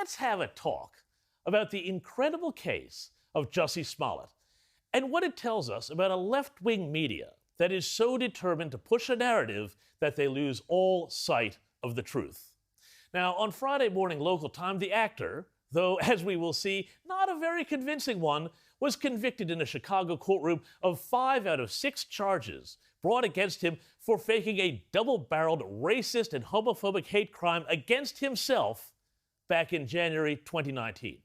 let's have a talk about the incredible case of Jussie Smollett and what it tells us about a left-wing media that is so determined to push a narrative that they lose all sight of the truth. Now, on Friday morning local time, the actor, though, as we will see, not a very convincing one, was convicted in a Chicago courtroom of 5 out of 6 charges brought against him for faking a double-barreled racist and homophobic hate crime against himself back in January 2019.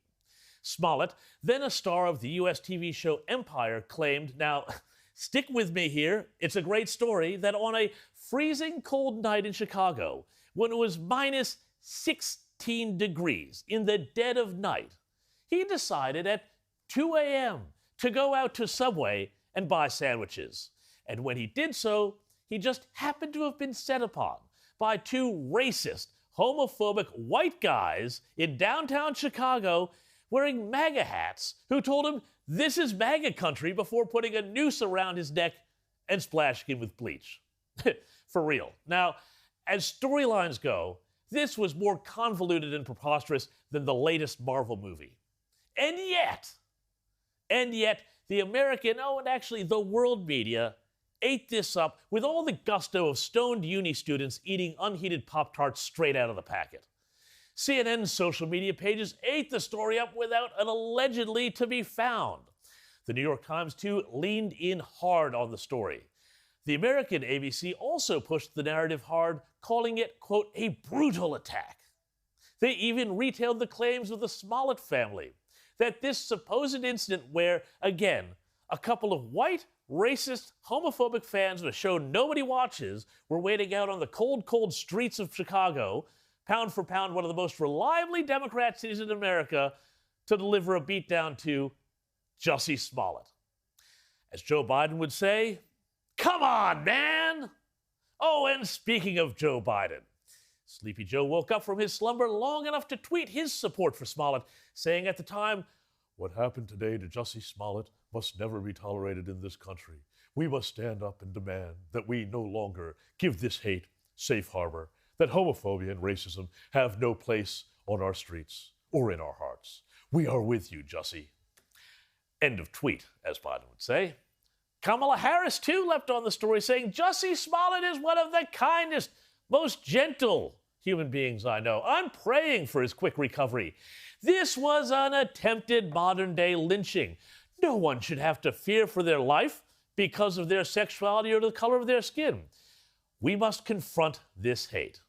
Smollett, then a star of the U.S. TV show Empire, claimed, now, stick with me here, it's a great story, that on a freezing cold night in Chicago, when it was minus 16 degrees in the dead of night, he decided at 2 a.m. to go out to Subway and buy sandwiches. And when he did so, he just happened to have been set upon by 2 racist, homophobic white guys in downtown Chicago wearing MAGA hats who told him this is MAGA country before putting a noose around his neck and splashing him with bleach. For real. Now, as storylines go, this was more convoluted and preposterous than the latest Marvel movie. And yet, the American, and actually the world media, ate this up with all the gusto of stoned uni students eating unheated Pop-Tarts straight out of the packet. CNN's social media pages ate the story up without an allegedly to be found. The New York Times, too, leaned in hard on the story. The American ABC also pushed the narrative hard, calling it, quote, a brutal attack. They even retailed the claims of the Smollett family that this supposed incident where, again, a couple of white, racist, homophobic fans of a show nobody watches were waiting out on the cold, cold streets of Chicago, pound for pound one of the most reliably Democrat cities in America, to deliver a beatdown to Jussie Smollett. As Joe Biden would say, come on, man! Oh, and speaking of Joe Biden, Sleepy Joe woke up from his slumber long enough to tweet his support for Smollett, saying at the time, "What happened today to Jussie Smollett must never be tolerated in this country. We must stand up and demand that we no longer give this hate safe harbor, that homophobia and racism have no place on our streets or in our hearts. We are with you, Jussie." End of tweet, as Biden would say. Kamala Harris, too, leapt on the story, saying, Jussie Smollett is one of the kindest, most gentle human beings I know. I'm praying for his quick recovery. This was an attempted modern-day lynching. No one should have to fear for their life because of their sexuality or the color of their skin. We must confront this hate.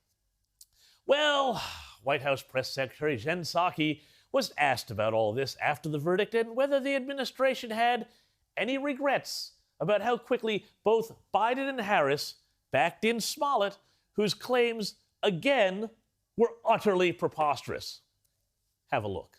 Well, White House Press Secretary Jen Psaki was asked about all this after the verdict and whether the administration had any regrets about how quickly both Biden and Harris backed in Smollett, whose claims, again, were utterly preposterous. Have a look.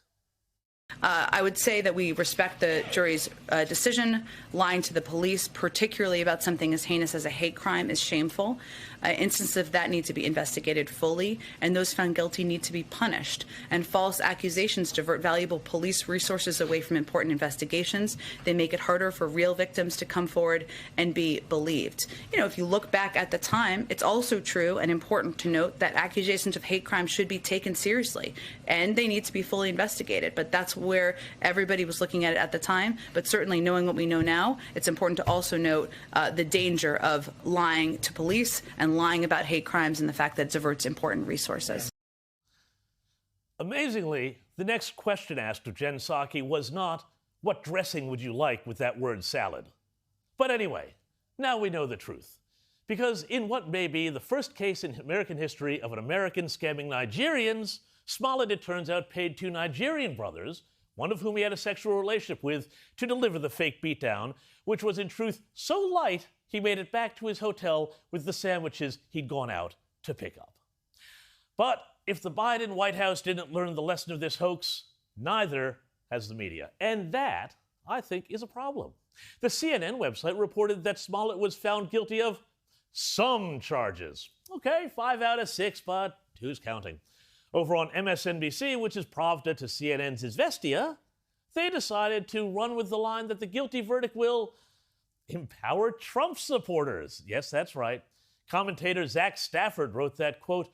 I would say that we respect the jury's decision. Lying to the police, particularly about something as heinous as a hate crime, is shameful. Instances of that need to be investigated fully, and those found guilty need to be punished. And false accusations divert valuable police resources away from important investigations. They make it harder for real victims to come forward and be believed. You know, if you look back at the time, it's also true and important to note that accusations of hate crime should be taken seriously, and they need to be fully investigated. But that's where everybody was looking at it at the time. But certainly knowing what we know now, it's important to also note the danger of lying to police and lying about hate crimes and the fact that it diverts important resources. Amazingly, the next question asked of Jen Psaki was not, what dressing would you like with that word salad? But anyway, now we know the truth. Because in what may be the first case in American history of an American scamming Nigerians, Smollett, it turns out, paid 2 Nigerian brothers, one of whom he had a sexual relationship with, to deliver the fake beatdown, which was in truth so light he made it back to his hotel with the sandwiches he'd gone out to pick up. But if the Biden White House didn't learn the lesson of this hoax, neither has the media. And that, I think, is a problem. The CNN website reported that Smollett was found guilty of some charges. Okay, 5 out of 6, but who's counting? Over on MSNBC, which is Pravda to CNN's Izvestia, they decided to run with the line that the guilty verdict will empower Trump supporters. Yes, that's right. Commentator Zach Stafford wrote that, quote,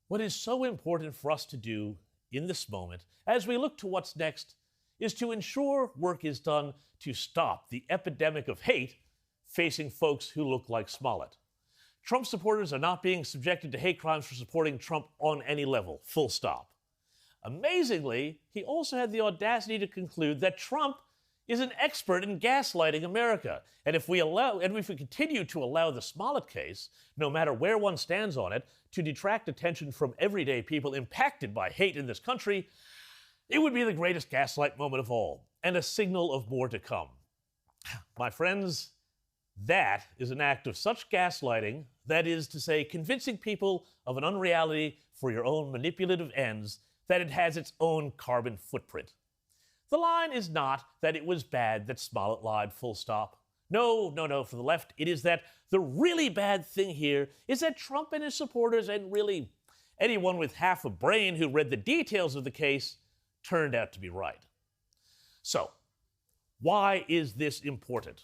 what is so important for us to do in this moment, as we look to what's next, is to ensure work is done to stop the epidemic of hate facing folks who look like Smollett. Trump supporters are not being subjected to hate crimes for supporting Trump on any level, full stop. Amazingly, he also had the audacity to conclude that Trump is an expert in gaslighting America. And if we continue to allow the Smollett case, no matter where one stands on it, to detract attention from everyday people impacted by hate in this country, it would be the greatest gaslight moment of all, and a signal of more to come. My friends, that is an act of such gaslighting, that is to say, convincing people of an unreality for your own manipulative ends, that it has its own carbon footprint. The line is not that it was bad that Smollett lied, full stop. No, for the left, it is that the really bad thing here is that Trump and his supporters, and really anyone with half a brain who read the details of the case, turned out to be right. So, why is this important?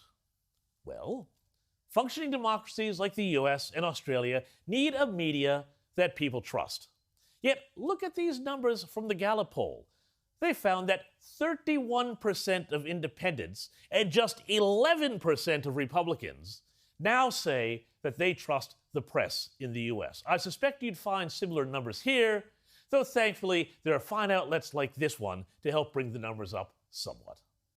Well, functioning democracies like the US and Australia need a media that people trust. Yet, look at these numbers from the Gallup poll. They found that 31% of independents and just 11% of Republicans now say that they trust the press in the US. I suspect you'd find similar numbers here, though thankfully there are fine outlets like this one to help bring the numbers up somewhat.